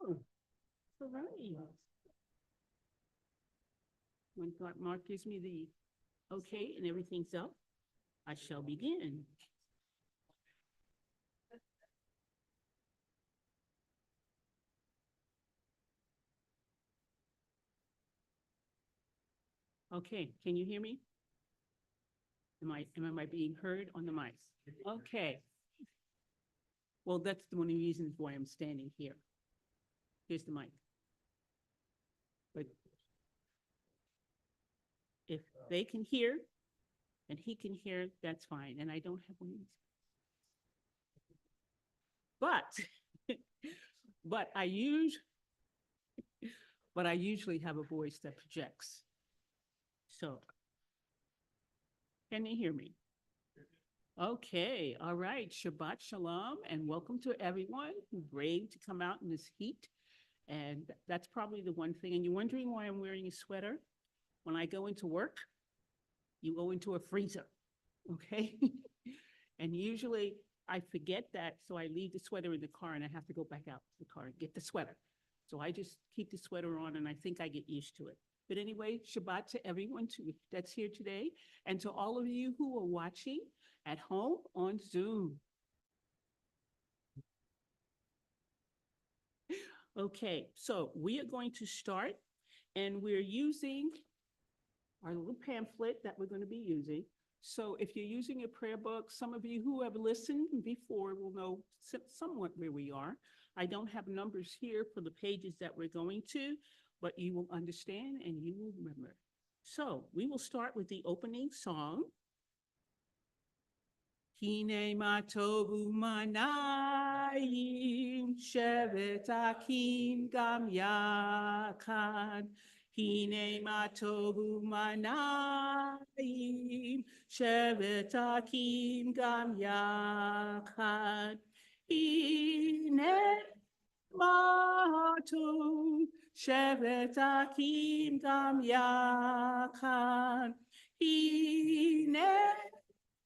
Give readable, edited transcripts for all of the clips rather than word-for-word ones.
Oh, all right. When Mark gives me the okay and everything's up, I shall begin. Okay, can you hear me? Am I being heard on the mic? Okay. Well, that's one of the reasons why I'm standing here. Here's the mic. But if they can hear and he can hear, that's fine. And I don't have one of these. But, but I use, but I usually have a voice that projects. So, can they hear me? Okay, all right. Shabbat Shalom, and welcome to everyone who braved to come out in this heat. And that's probably the one thing. And you're wondering why I'm wearing a sweater? When I go into work, you go into a freezer, okay? And usually I forget that, so I leave the sweater in the car and I have to go back out to the car and get the sweater. So I just keep the sweater on and I think I get used to it. But anyway, Shabbat to everyone that's here today, and to all of you who are watching at home on Zoom. Okay, so we are going to start, and we're using our little pamphlet that we're going to be using. So if you're using a prayer book, some of you who have listened before will know somewhat where we are. I don't have numbers here for the pages that we're going to, but you will understand and you will remember. So we will start with the opening song. Hine matovu manayim shevet akim gam yachad. Hine matovu manayim shevet akim gam yachad. Hine matov shevet akim gam yachad. Hine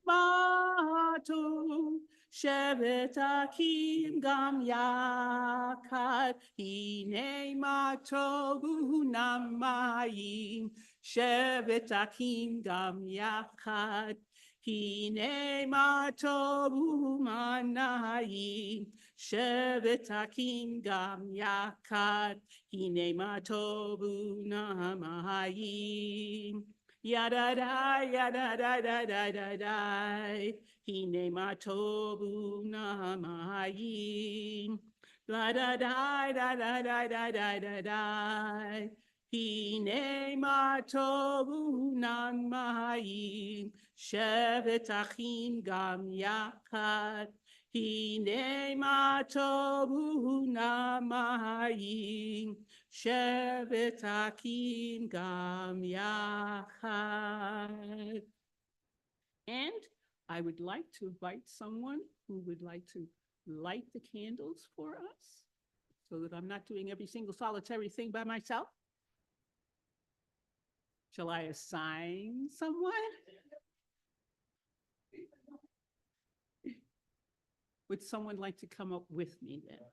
Matu shevet akim gam yakad hine matovu namayim shevet akim gam yakad hine matovu manayim shevet akim gam yakad hine matovu namayim. Yada da yada da da da da da. Hine matobu namayim. La da da da da da da da da da. Hine matobu namayim. Shevet achim gam yakad. Hine matobu namayim. Shevet akim gam yachad. And I would like to invite someone who would like to light the candles for us so that I'm not doing every single solitary thing by myself. Shall I assign someone? Would someone like to come up with me then?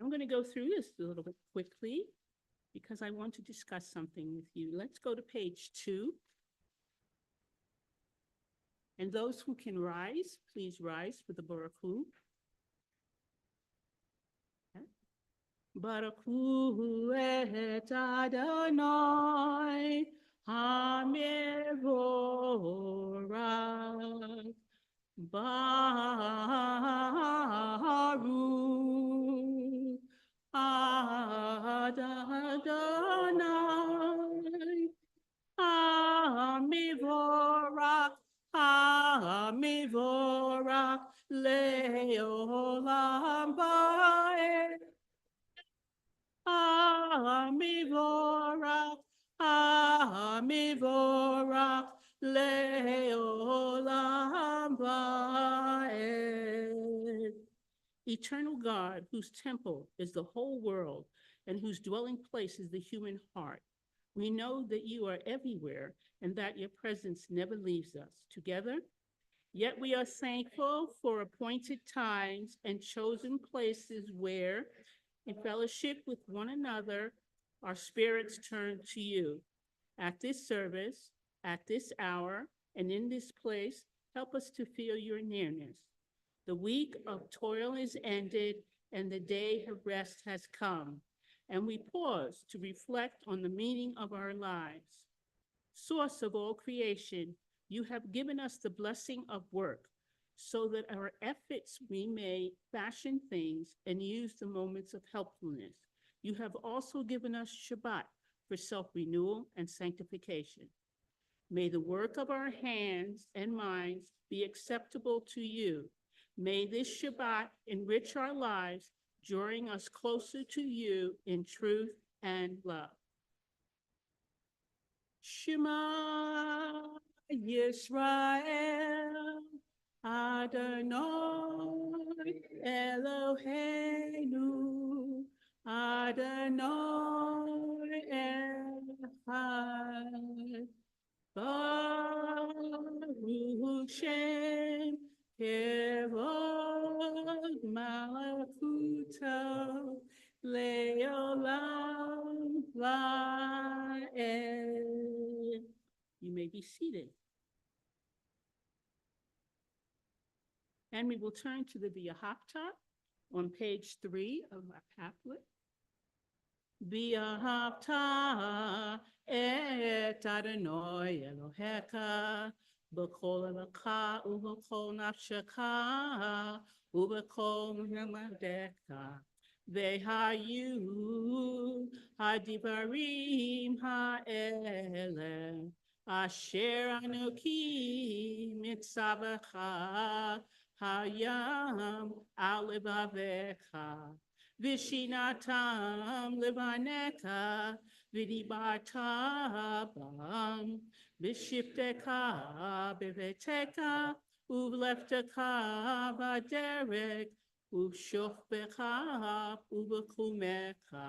I'm going to go through this a little bit quickly because I want to discuss something with you. Let's go to page 2. And those who can rise, please rise for the Baruch. Baruch et Adonai HaMevorach. Baruch Adonai HaMevorach, HaMevorach Leolam Vaed. HaMevorach, HaMevorach Leolam Vaed. Eternal God, whose temple is the whole world and whose dwelling place is the human heart, we know that you are everywhere and that your presence never leaves us. Together, yet we are thankful for appointed times and chosen places where, in fellowship with one another, our spirits turn to you. At this service, at this hour, and in this place, help us to feel your nearness. The week of toil is ended and the day of rest has come, and we pause to reflect on the meaning of our lives. Source of all creation, you have given us the blessing of work so that our efforts we may fashion things and use the moments of helpfulness. You have also given us Shabbat for self-renewal and sanctification. May the work of our hands and minds be acceptable to you. May this Shabbat enrich our lives, drawing us closer to you in truth and love. Shema Yisrael, Adonai Eloheinu, Adonai Echad. Baruch Shem Kevod Malakuto Leolam Vaed. You may be seated. And we will turn to the V'ahavta on page 3 of our pamphlet. V'ahavta et Adonai Elohecha b'kol lecha u'b'kol nafshecha u'b'kol nemadecha v'hayu hadibarim ha'ele asher anoki mitzavacha hayam al levavecha Vishinatam Livaneka, Vidibata Bam, Vishifteka, Biveteka, Uvlefteka, Vaderek, Uvshofbeka, Uvakumeka,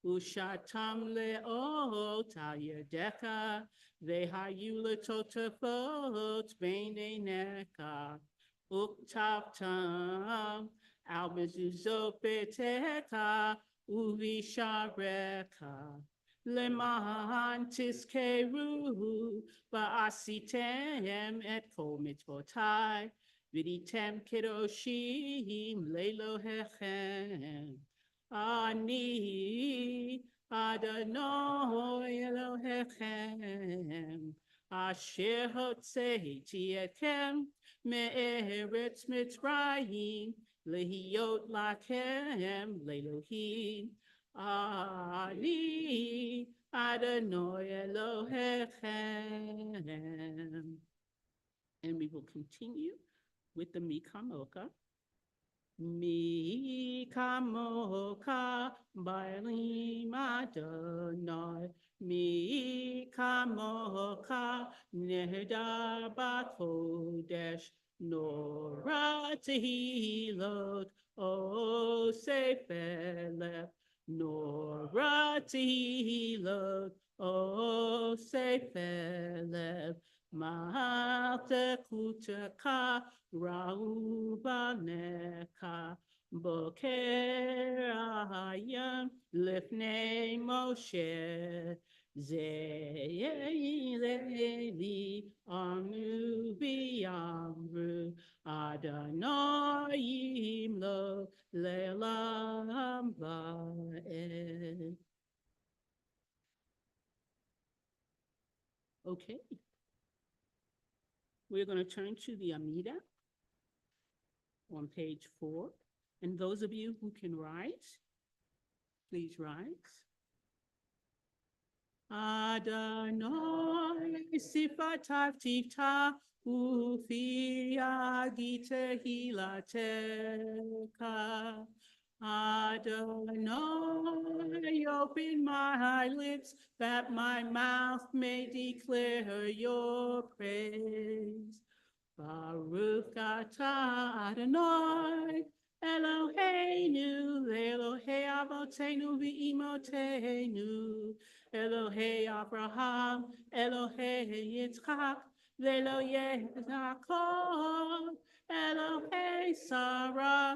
Ushatam Leo Tayadeka, Vehayula Totafot, Beneneka, Uktavtam. Al mezuzopeteka uvishareka leman tiskeru ba'asitem et kol mitzvotai viditem kedoshim lelohechem ani Adonai Elohechem asher hotzeiti etchem me'eretz Mitzrayim Lehiyot lachem lelohim ani Adonai Elohechem. And we will continue with the Mi Kamocha. Mi Kamocha Ba'alim Adonai Mi Kamocha Nehedar B'Kodesh Nora Tehilot, O Sefelef, Nora Tehilot, O Sefelef, Ma'ate Kutaka, Ra'u Baneka, Boker Hayam, Lifnei Moshe, Ze'eli Anu Biyam. Adonai lo le'olam va'ed. Okay, we're going to turn to the Amida on page 4. And those of you who can write, please write. Adonai sifatav tifta ufi agite hilateka. Adonai, open my lips that my mouth may declare your praise. Baruch atah Adonai, Eloheinu, Elohei Avotenu v'imotenu, Elohei Abraham, Elohei Yitzchak, Elohei Yaakov, Elohei Sarah,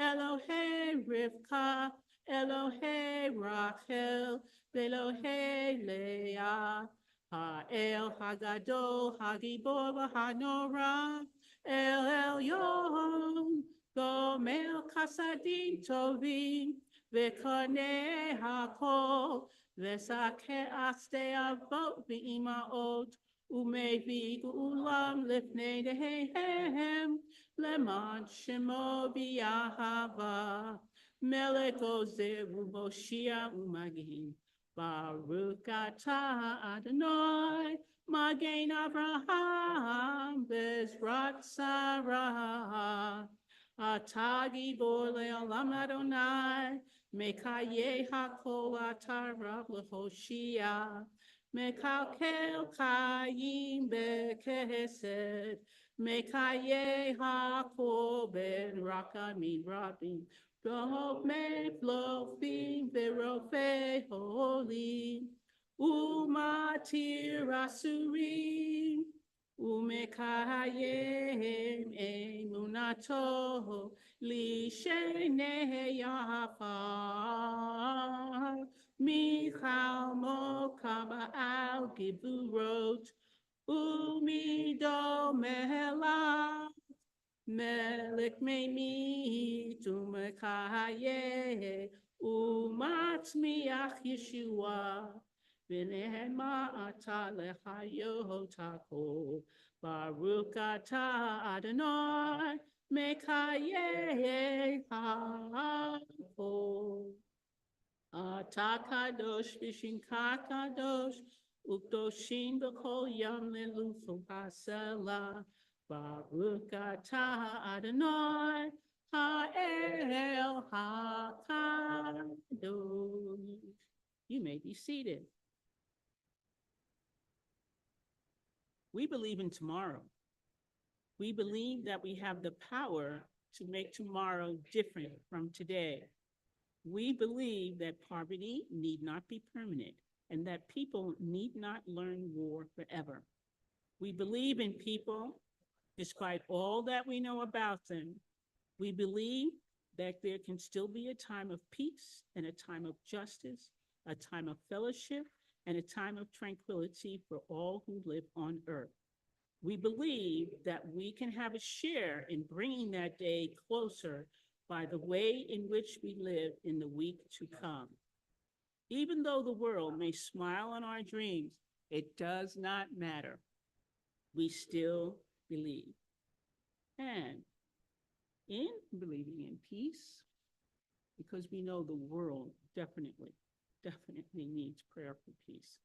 Elohei Rivka, Elohei Rachel, Elohei Leah, Ha'el Hagadol, Hagibor, Hanora, El Elyon, Gomel Chasadim Tovim, V'konei Hakol, V'sakeh Aste Avot V'imaot, Umevi Ulam Lifnei Dehem, Leman Shemo B'Yahava, Melech Ozer U'Moshia U'Magin. Baruch atah Adonai, Magen Avraham, Bezrat Sarah. Atah gibor le'olam Adonai, Mekaye hakol atah Rav lehoshia. Mekalkel chayim bekesed, Mekaye hakol ben rakamim rabim. Rofei Flofim Verofei Holim Umatir Asurim Umekayem Emunato Lishenei Yafar Michal Mokaba Al Giburot Umido Mela Melech Meimi Tumekaye Umatzmiach Yeshua V'nehema Ata Lechayotako Baruch Ata Adonai Mekaye Hako Ata Kadosh V'Shinka Kadosh Ukdoshim B'Kol Yam Lelufu Hasela Baruch atah Adonai Ha'el HaKadosh. You may be seated. We believe in tomorrow. We believe that we have the power to make tomorrow different from today. We believe that poverty need not be permanent and that people need not learn war forever. We believe in people. Despite all that we know about them, we believe that there can still be a time of peace and a time of justice, a time of fellowship, and a time of tranquility for all who live on earth. We believe that we can have a share in bringing that day closer by the way in which we live in the week to come. Even though the world may smile on our dreams, it does not matter. We still believe. And in believing in peace, because we know the world definitely needs prayer for peace.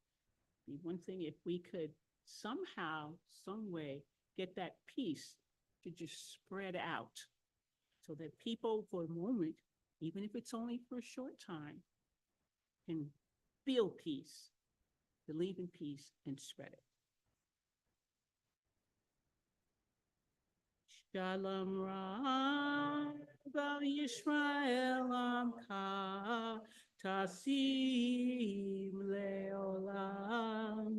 Be one thing if we could somehow, some way, get that peace to just spread out so that people for a moment, even if it's only for a short time, can feel peace, believe in peace, and spread it. Shalom Rav Yisrael Amcha Tasim Leolam.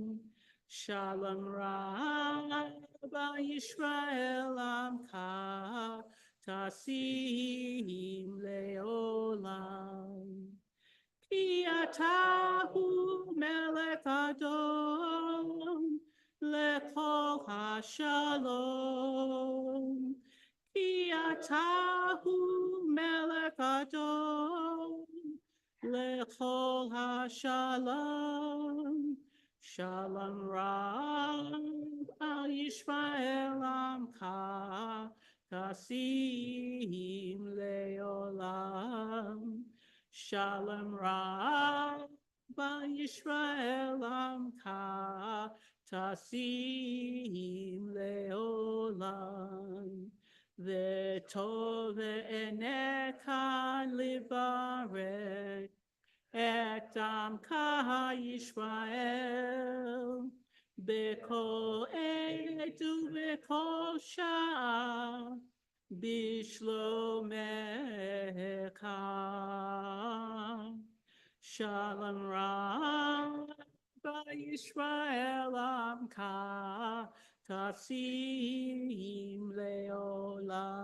Shalom Rav Yisrael Amcha Tasim Leolam. Ki atahu melech adon Lekol hashalom, ki Atahu melech Adon, lechol hashalom, shalom Rab al Yishmael amcha, kasim leolam, shalom Rab al Yishmael amcha, tasim leolam. V'tov ve'eneka libarek et amka Yishmael b'kol עת ובכל שעה בשלומך. Shalom Rabba Yisrael Amka Tasim Leolam.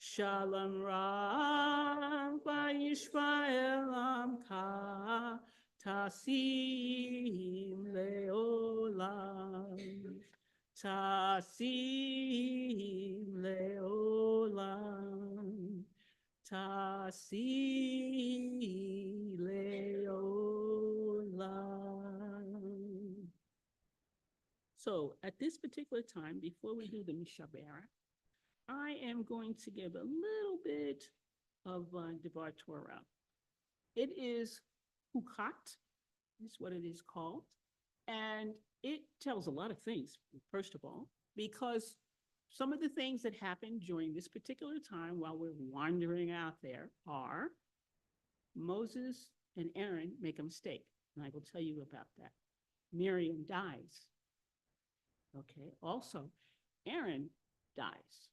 Shalom Rabba Yisrael Amka Tasim Leolam. Tasim Leolam. Tasi leolam. So at this particular time, before we do the Mishabara, I am going to give a little bit of Devar Torah. It is Hukat, is what it is called. And it tells a lot of things, first of all, because some of the things that happen during this particular time while we're wandering out there are Moses and Aaron make a mistake, and I will tell you about that. Miriam dies. Okay, also, Aaron dies.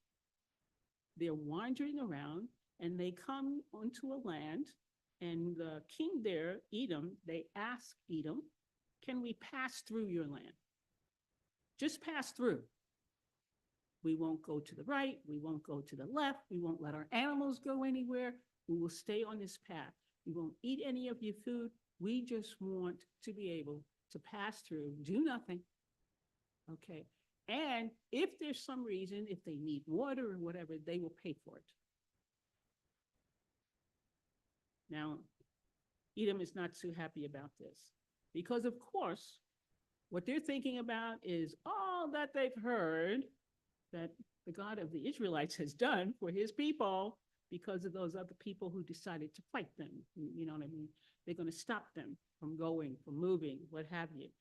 They're wandering around, and they come onto a land, and the king there, Edom, they ask Edom, can we pass through your land? Just pass through. We won't go to the right. We won't go to the left. We won't let our animals go anywhere. We will stay on this path. We won't eat any of your food. We just want to be able to pass through, do nothing. Okay. And if there's some reason, if they need water or whatever, they will pay for it. Now, Edom is not too happy about this because, of course, what they're thinking about is all that they've heard that the God of the Israelites has done for his people because of those other people who decided to fight them. You know what I mean? They're going to stop them from going, from moving, what have you.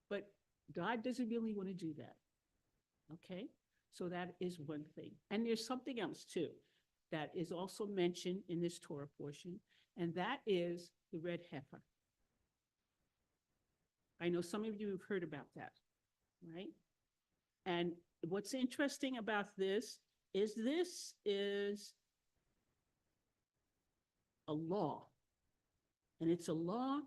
But God doesn't really want to do that. Okay? So that is one thing. And there's something else too that is also mentioned in this Torah portion, and that is the red heifer. I know some of you have heard about that, right? And what's interesting about this is a law. And it's a law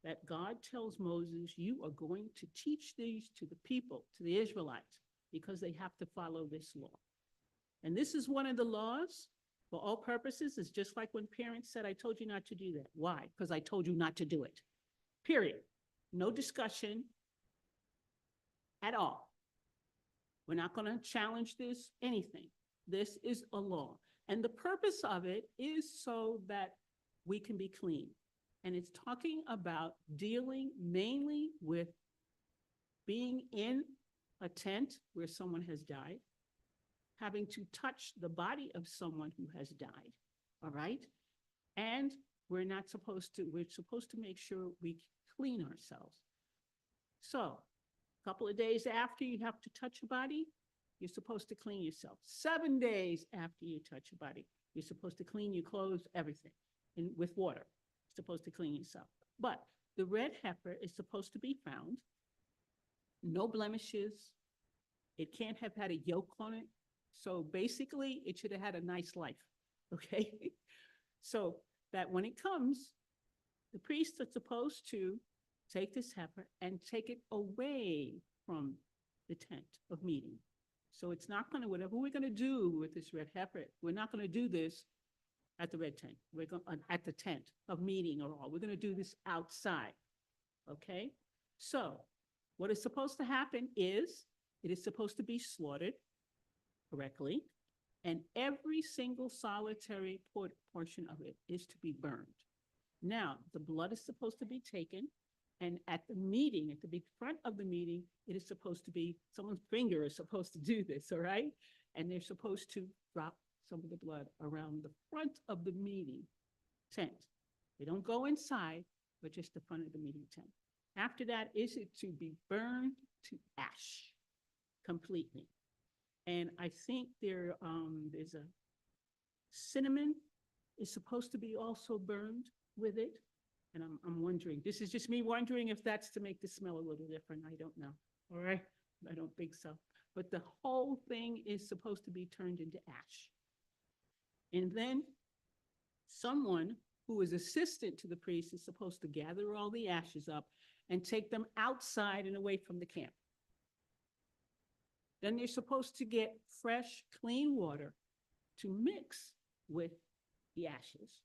that God tells Moses, you are going to teach these to the people, to the Israelites, because they have to follow this law. And this is one of the laws for all purposes. It's just like when parents said, I told you not to do that. Why? Because I told you not to do it. Period. No discussion at all. We're not going to challenge this, anything. This is a law. And the purpose of it is so that we can be clean. And it's talking about dealing mainly with being in a tent where someone has died, having to touch the body of someone who has died, all right? And we're supposed to make sure we clean ourselves. So a couple of days after you have to touch a body, you're supposed to clean yourself. 7 days after you touch a body, you're supposed to clean your clothes, everything, and with water. You're supposed to clean yourself. But the red heifer is supposed to be found, no blemishes. It can't have had a yoke on it. So basically, it should have had a nice life, okay? So that when it comes, the priests are supposed to take this heifer and take it away from the tent of meeting. So it's not going to, whatever we're going to do with this red heifer, we're not going to do this at the red tent. We're going at the tent of meeting or all. We're going to do this outside, okay? So what is supposed to happen is it is supposed to be slaughtered correctly. and every single solitary portion of it is to be burned. Now, the blood is supposed to be taken, and at the meeting, at the big front of the meeting, it is supposed to be, someone's finger is supposed to do this, all right? And they're supposed to drop some of the blood around the front of the meeting tent. They don't go inside, but just the front of the meeting tent. After that, is it to be burned to ash completely. And I think there's a cinnamon is supposed to be also burned with it. And I'm wondering, this is just me wondering if that's to make the smell a little different. I don't know. All right. I don't think so. But the whole thing is supposed to be turned into ash. And then someone who is assistant to the priest is supposed to gather all the ashes up and take them outside and away from the camp. Then they're supposed to get fresh, clean water to mix with the ashes,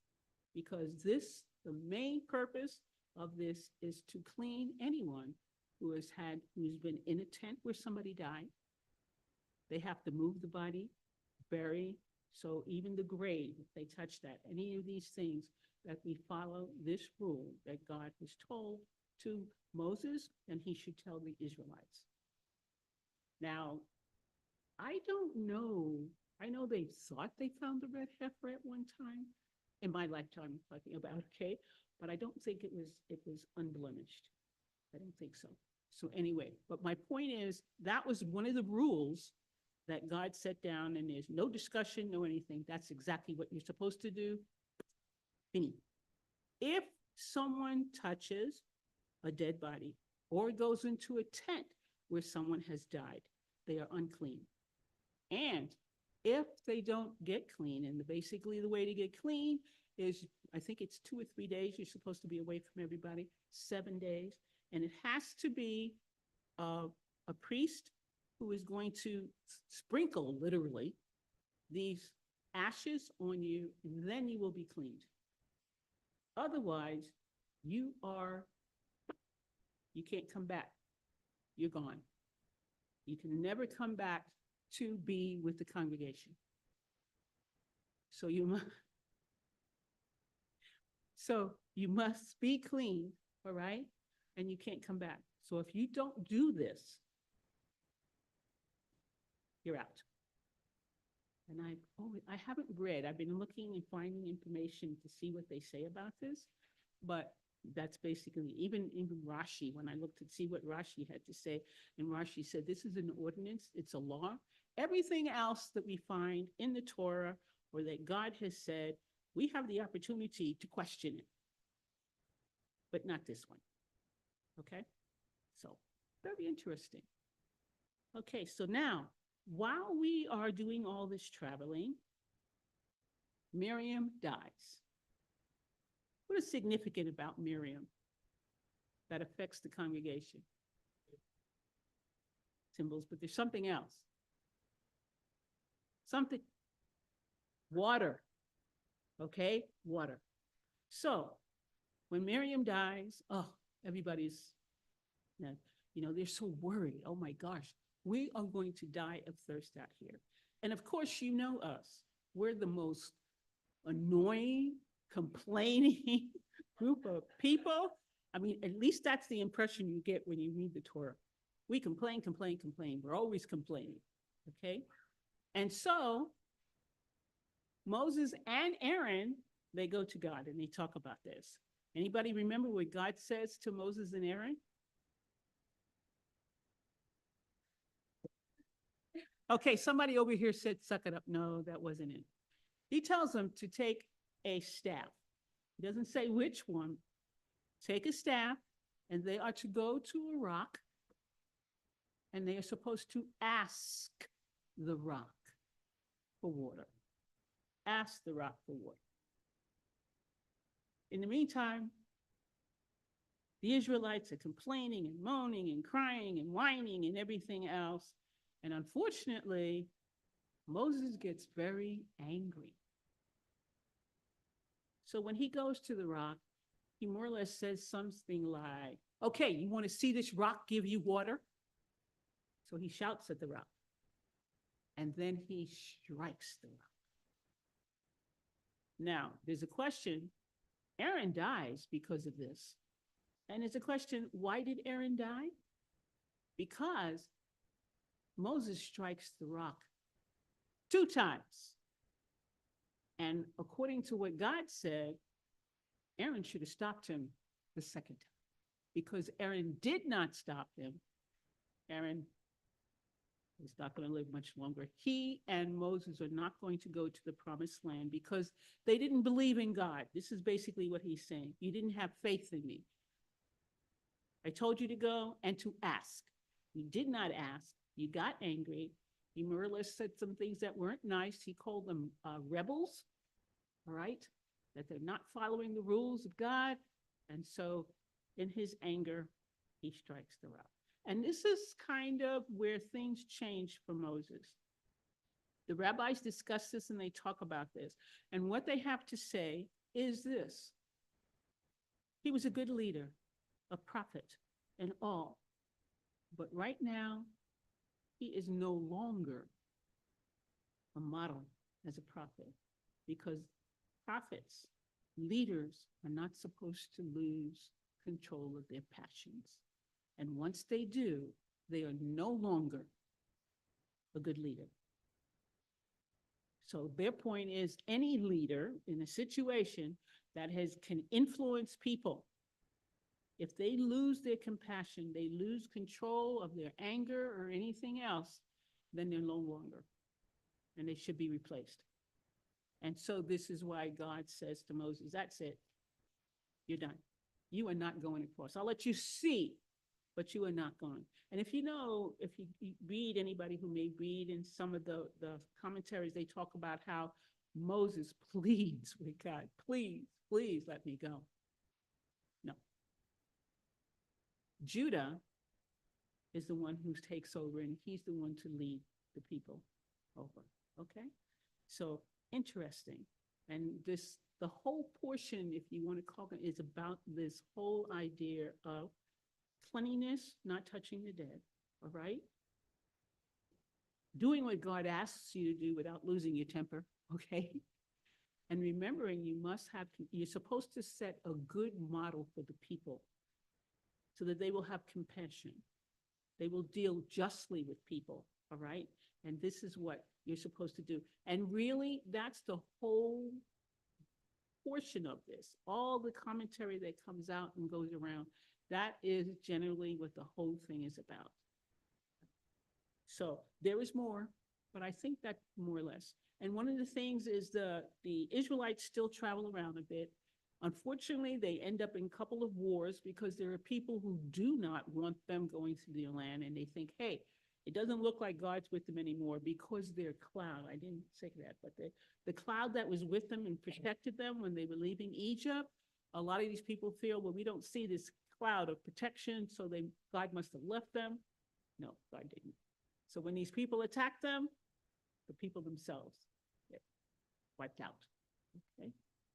because the main purpose of this is to clean anyone who's been in a tent where somebody died. They have to move the body, bury, so even the grave, if they touch that, any of these things, that we follow this rule that God has told to Moses, and he should tell the Israelites. Now, I don't know. I know they thought they found the red heifer at one time in my lifetime, I'm talking about, okay? But I don't think it was unblemished. I don't think so. So anyway, but my point is, that was one of the rules that God set down, and there's no discussion, no anything. That's exactly what you're supposed to do. Fini. If someone touches a dead body or goes into a tent where someone has died, they are unclean. And if they don't get clean, and basically the way to get clean is, I think it's 2 or 3 days, you're supposed to be away from everybody, 7 days. And it has to be a priest who is going to sprinkle, literally, these ashes on you, and then you will be cleaned. Otherwise, you can't come back. You're gone. You can never come back to be with the congregation. So you must be clean, all right? And you can't come back. So if you don't do this, you're out. And I haven't read, I've been looking and finding information to see what they say about this, but that's basically, even Rashi, when I looked to see what Rashi had to say, and Rashi said, this is an ordinance, it's a law. Everything else that we find in the Torah or that God has said, we have the opportunity to question it, but not this one, okay? So, very interesting. Okay, so now, while we are doing all this traveling, Miriam dies. What is significant about Miriam that affects the congregation? Symbols, but there's something else. Something, water, okay? Water. So when Miriam dies, everybody's, they're so worried. Oh my gosh, we are going to die of thirst out here. And of course, you know us. We're the most annoying, complaining group of people. I mean, at least that's the impression you get when you read the Torah. We complain, complain, complain. We're always complaining, okay? And so Moses and Aaron, they go to God and they talk about this. Anybody remember what God says to Moses and Aaron? Okay, somebody over here said, suck it up. No, that wasn't it. He tells them to take a staff. He doesn't say which one. Take a staff, and they are to go to a rock, and they are supposed to ask the rock for water. Ask the rock for water. In the meantime, the Israelites are complaining and moaning and crying and whining and everything else. And unfortunately, Moses gets very angry. So when he goes to the rock, he more or less says something like, okay, you want to see this rock give you water? So he shouts at the rock. And and then he strikes the rock. Now, there's a question. Aaron dies because of this. And it's a question, why did Aaron die? Because Moses strikes the rock 2 times. And according to what God said, Aaron should have stopped him the second time. Because Aaron did not stop him. Aaron is not going to live much longer. He and Moses are not going to go to the promised land because they didn't believe in God. This is basically what he's saying. You didn't have faith in me. I told you to go and to ask. You did not ask. You got angry. He more or less said some things that weren't nice. He called them rebels, all right? That they're not following the rules of God. And so in his anger, he strikes the rock. And this is kind of where things changed for Moses. The rabbis discuss this and they talk about this. And what they have to say is this. He was a good leader, a prophet, and all. But right now, he is no longer a model as a prophet because prophets, leaders are not supposed to lose control of their passions. And once they do, they are no longer a good leader. So their point is any leader in a situation that can influence people, if they lose their compassion, they lose control of their anger or anything else, then they're no longer, and they should be replaced. And so this is why God says to Moses, that's it, you're done. You are not going across. I'll let you see, but you are not going. And if you read, anybody who may read in some of the commentaries, they talk about how Moses pleads with God, please, please let me go. No. Judah is the one who takes over, and he's the one to lead the people over, okay? So interesting. And the whole portion, if you want to call it, is about this whole idea of cleanliness, not touching the dead, all right? Doing what God asks you to do without losing your temper, okay? And remembering you're supposed to set a good model for the people so that they will have compassion. They will deal justly with people, all right? And this is what you're supposed to do. And really, that's the whole portion of this. All the commentary that comes out and goes around, that is generally what the whole thing is about. So there is more, but I think that more or less. And one of the things is the Israelites still travel around a bit. Unfortunately, they end up in a couple of wars because there are people who do not want them going through their land, and they think, hey, it doesn't look like God's with them anymore because their cloud, I didn't say that, but the cloud that was with them and protected them when they were leaving Egypt, a lot of these people feel, well, we don't see this cloud of protection, so God must have left them. No, God didn't. So when these people attack them, the people themselves get wiped out, okay?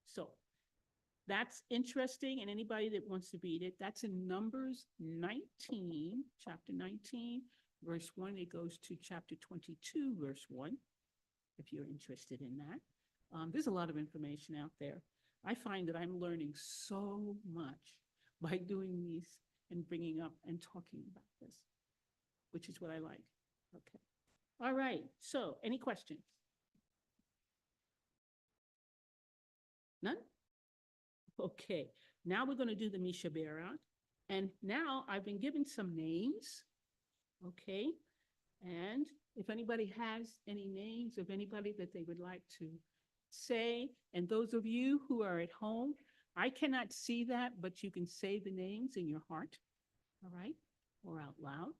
So that's interesting, and anybody that wants to read it, that's in Numbers 19, chapter 19, verse 1. It goes to chapter 22, verse 1, if you're interested in that. There's a lot of information out there. I find that I'm learning so much by doing these and bringing up and talking about this, which is what I like. Okay. All right. So any questions? None? Okay. Now we're going to do the Misha Berat. And now I've been given some names. Okay. And if anybody has any names of anybody that they would like to say, and those of you who are at home, I cannot see that, but you can say the names in your heart, all right, or out loud.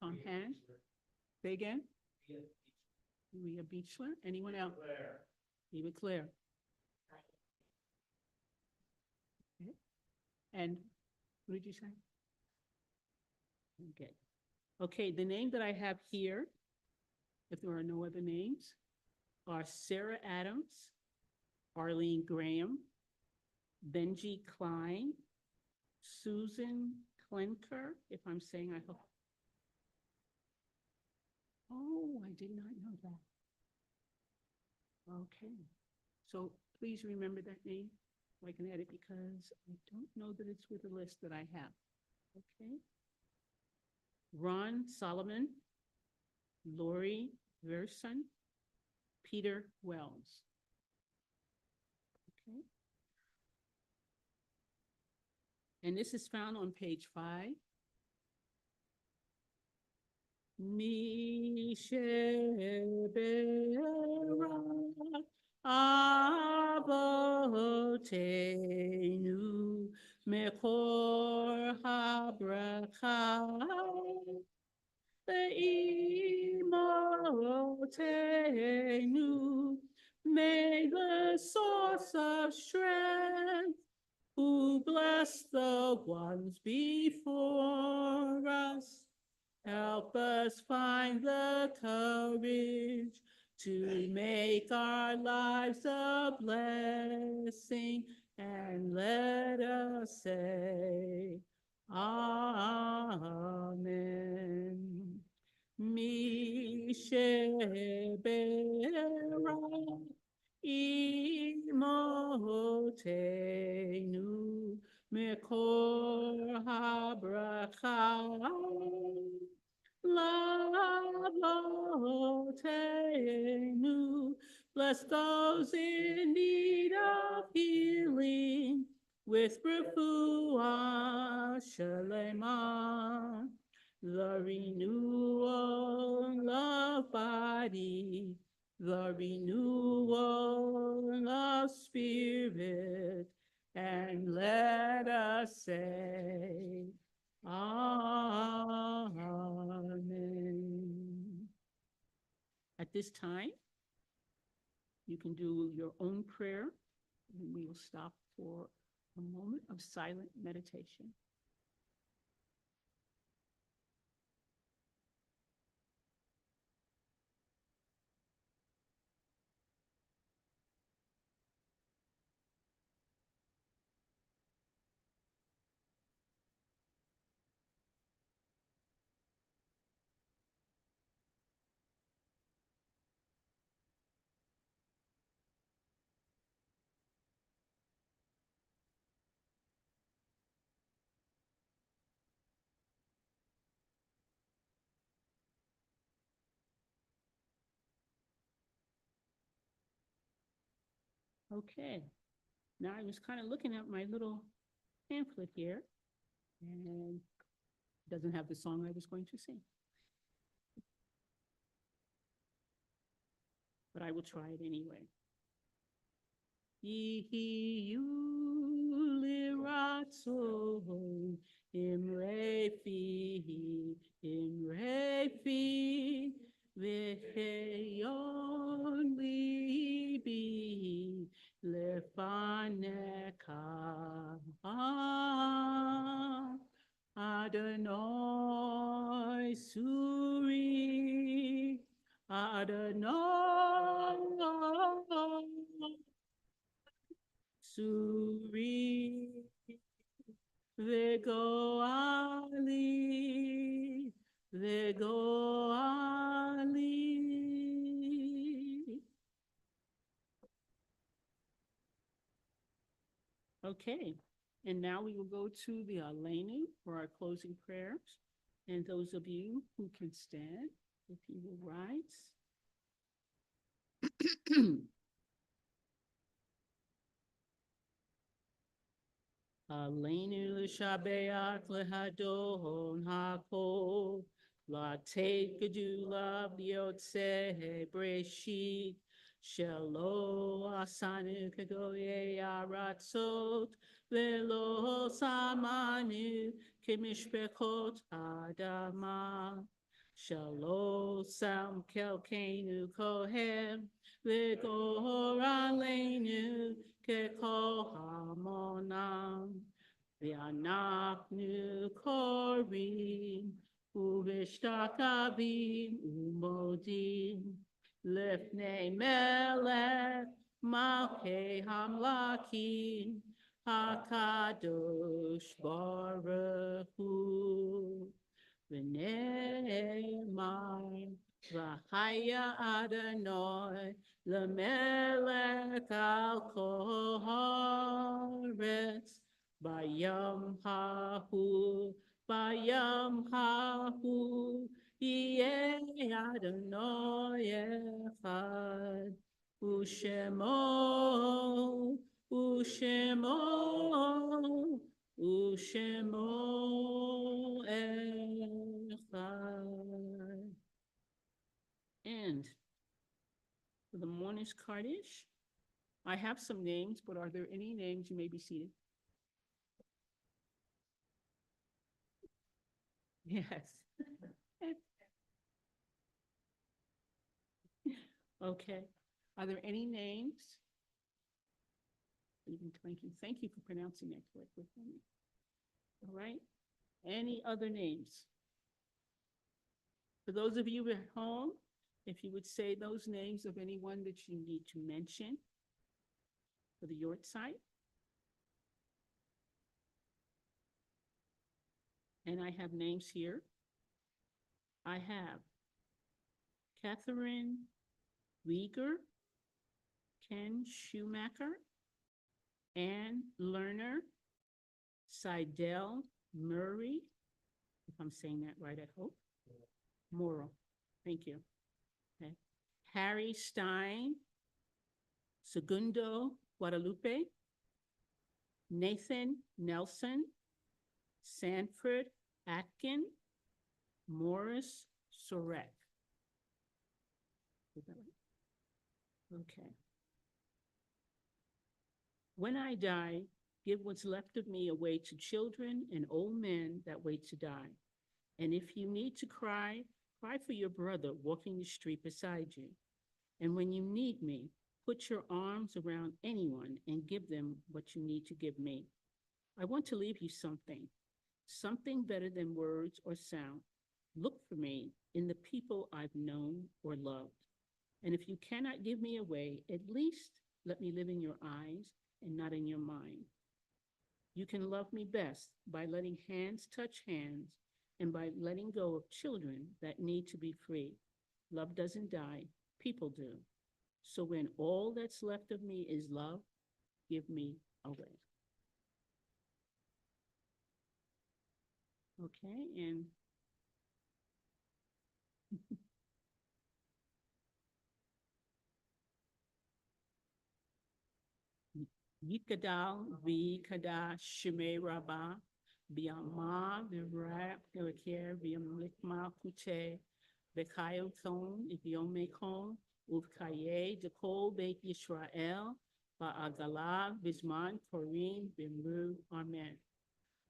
On hand. Say again. Leah Beachler. Anyone else? Eva Claire. Okay. And what did you say? Okay. Okay, the name that I have here, if there are no other names, are Sarah Adams, Arlene Graham, Benji Klein, Susan Klenker, if I'm saying I hope. Oh, I did not know that. Okay. So please remember that name so I can add it because I don't know that it's with the list that I have. Okay. Ron Solomon, Lori Verson, Peter Wells. Okay. And this is found on page 5. Mi shebera avotenu mekor habracha ve'imotenu. May the source of strength who bless the ones before us help us find the courage to make our lives a blessing, and let us say, Amen. Mi shebera imotenu mekor habracha lavotenu. Bless those in need of healing with refuah shalema, the renewal of body, the renewal of spirit, and let us say, Amen. At this time, you can do your own prayer, and we will stop for a moment of silent meditation. Okay, now I was kind of looking at my little pamphlet here, and it doesn't have the song I was going to sing. But I will try it anyway. Yehi ratzon imrefi v'heyon libi lefaneka Adonai suri Adonai suri vegoali. Okay, and now we will go to the Alenu for our closing prayers. And those of you who can stand, if you will rise. Aleinu l'shabeach lehadon hakol, la'teit gedula b'yotzei breshit, shelo asanu kegoyei aratzot, velo samanu kemishpechot adama, shelo sam kelkenu kohen, v'gor aleinu kekol hamonam, v'anachnu korim, uv'shtakavim umodim, lefnei melech malkei hamlakim, HaKadosh Baruch Hu. V'ne'emar v'haya Adonai l'melech al kol haaretz bayam hahu yeh Adonai echad u'shemo u'shemo u'shemo echad. And for the morning's Kaddish, I have some names, but are there any names? You may be seated. Yes. Okay. Are there any names? Thank you for pronouncing that correctly for me. All right. Any other names? For those of you at home, if you would say those names of anyone that you need to mention for the York site. And I have names here. I have Catherine Rieger, Ken Schumacher, Ann Lerner, Seidel Murray, if I'm saying that right, I hope. Morrow. Thank you. Okay. Harry Stein, Segundo Guadalupe, Nathan Nelson, Sanford Atkin, Morris Sorek. Is that right? Okay. When I die, give what's left of me away to children and old men that wait to die. And if you need to cry, cry for your brother walking the street beside you. And when you need me, put your arms around anyone and give them what you need to give me. I want to leave you something better than words or sound. Look for me in the people I've known or loved. And if you cannot give me away, at least let me live in your eyes and not in your mind. You can love me best by letting hands touch hands and by letting go of children that need to be free. Love doesn't die, people do. So when all that's left of me is love, give me away. Okay, and Yikadal Vikada Sheme Rabba Biama Vira Erekir Biamlikma Kute Bekayo Ton Ibiome Kon Uvkaye Dekol Beit Yisrael Ba'agala Bisman Korin Bimru Amen.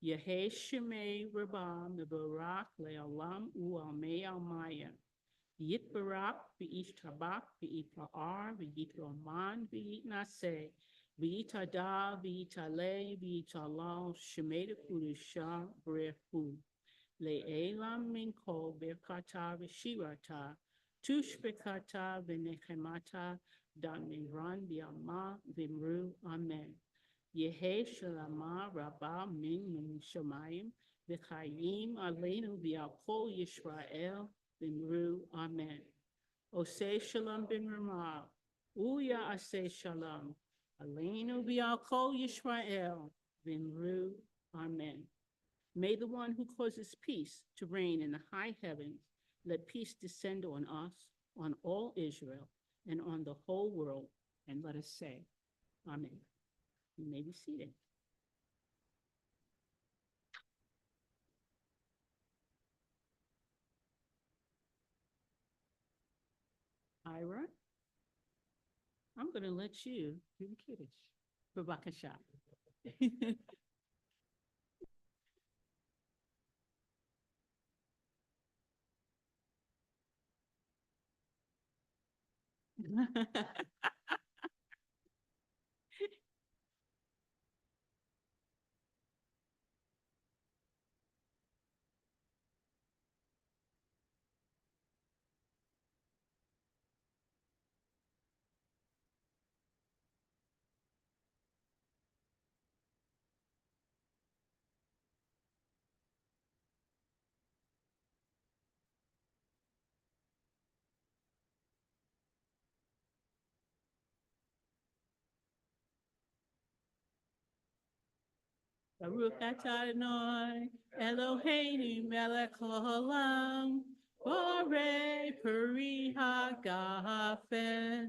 Yehe Sheme Rabba Mebarak Leolam Uame Almaya. Yitbarak Be'it Tabak Be'it Ba'ar Be'it Roman Be'it Nase. V'itada, v'itale, v'italal, shemeda kudusha, brehu. Le'elam minko, birkata, v'shirata, tushbekata, v'nechemata, damiran, v'yama, v'imru, amen. Yehe shalama, rabba, min shamayim, v'chayim, aleinu, v'yakol Yisrael, v'imru, amen. Oseh shalom bin Ramah, uya aseh shalom. Aleinu v'yakol Yisrael, v'imru, amen. May the one who causes peace to reign in the high heavens, let peace descend on us, on all Israel, and on the whole world, and let us say, amen. You may be seated. Ira, I'm going to let you do the Kiddush. B'vakasha. Baruch atah Adonai, Eloheinu melech haolam, borei peri hagafen.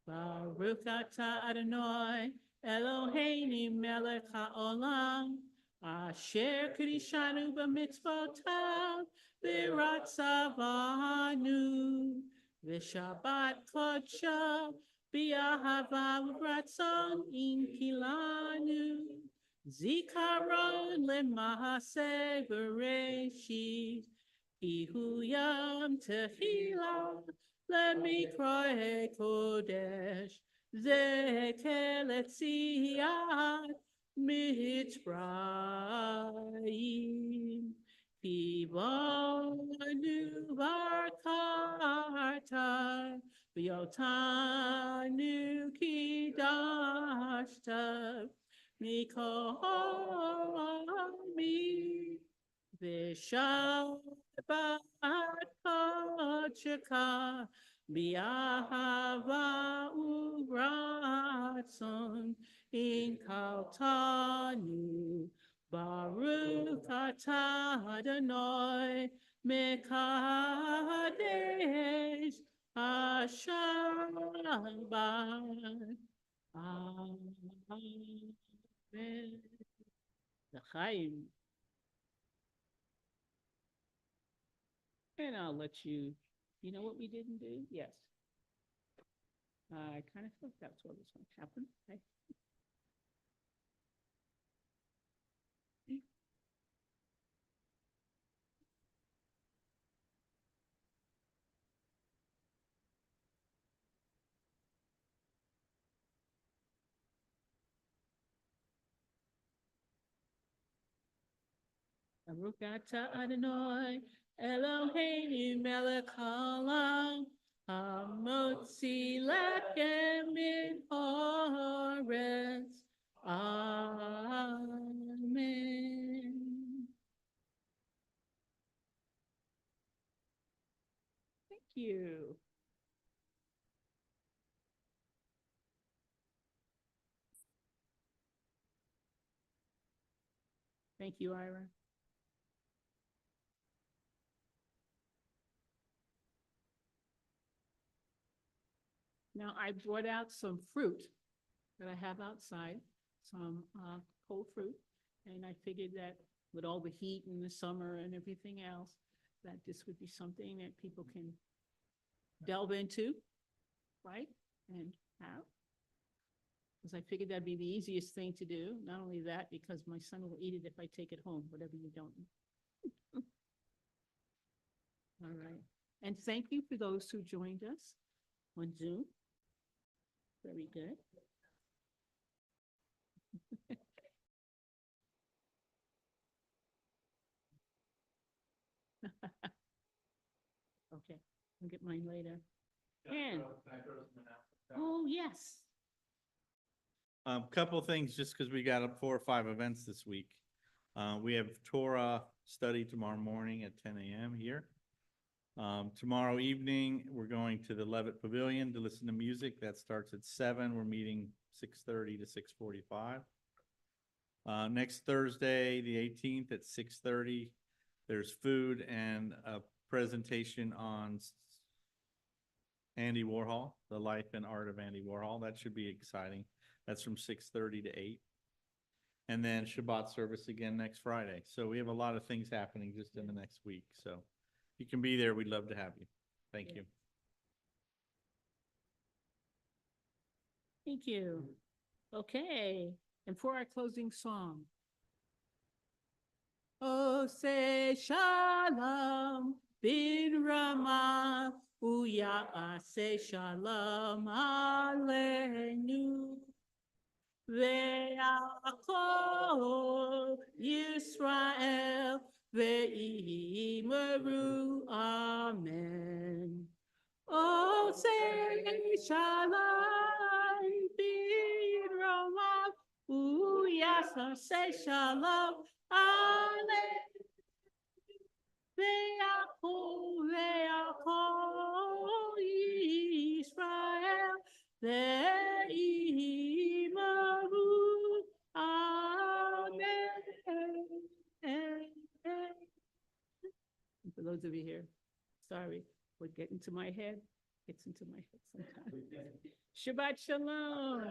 Baruch atah Adonai, Eloheinu melech haolam, asher kadishanu b'mitzvotav, v'ratzavanu, v'shabbat kodsha, b'ahava v'ratzon inkilanu. Zikaron lemahase bereshit, ihuyam tehila, lemikroe kodesh, zekeletziat mitzrayim. Kivanu varkarta, v'yotanu kidashta, Mikomi Vishabat Kochaka Biahava Uratzon in Kautanu Baruch atah Adonai Mekadesh Ashabat. Amen. L'chaim. And I'll let you, you know what we didn't do? Yes. I kind of thought that's what was going to happen. Okay. Baruch atah Adonai, Eloheinu melech haolam, hamotzi lechem min haaretz. Amen. Thank you. Thank you, Ira. Now I brought out some fruit that I have outside, some cold fruit, and I figured that with all the heat in the summer and everything else, that this would be something that people can delve into, right? And have. Because I figured that'd be the easiest thing to do. Not only that, because my son will eat it if I take it home, whatever you don't. All right. And thank you for those who joined us on Zoom. Very good. Okay, I'll get mine later. And, oh, yes. Couple of things, just because we got 4 or 5 events this week. We have Torah study tomorrow morning at 10 a.m. here. Tomorrow evening, we're going to the Levitt Pavilion to listen to music. That starts at 7. We're meeting 6:30 to 6:45. Next Thursday, the 18th at 6:30, there's food and a presentation on Andy Warhol, the life and art of Andy Warhol. That should be exciting. That's from 6:30 to 8. And then Shabbat service again next Friday. So we have a lot of things happening just in the next week. So if you can be there, we'd love to have you. Thank you. Thank you. Okay, and for our closing song. Oh, say shalom, bin Ramah, uya say shalom aleinu. Ve'akol Yisrael ve'imeru amen. Oh, say shalom, bin Ramah, uya say shalom aleinu. Ve'akol Yisrael ve'imeru amen. those of you here. Sorry, what get into my head, gets into my head sometimes. Shabbat Shalom.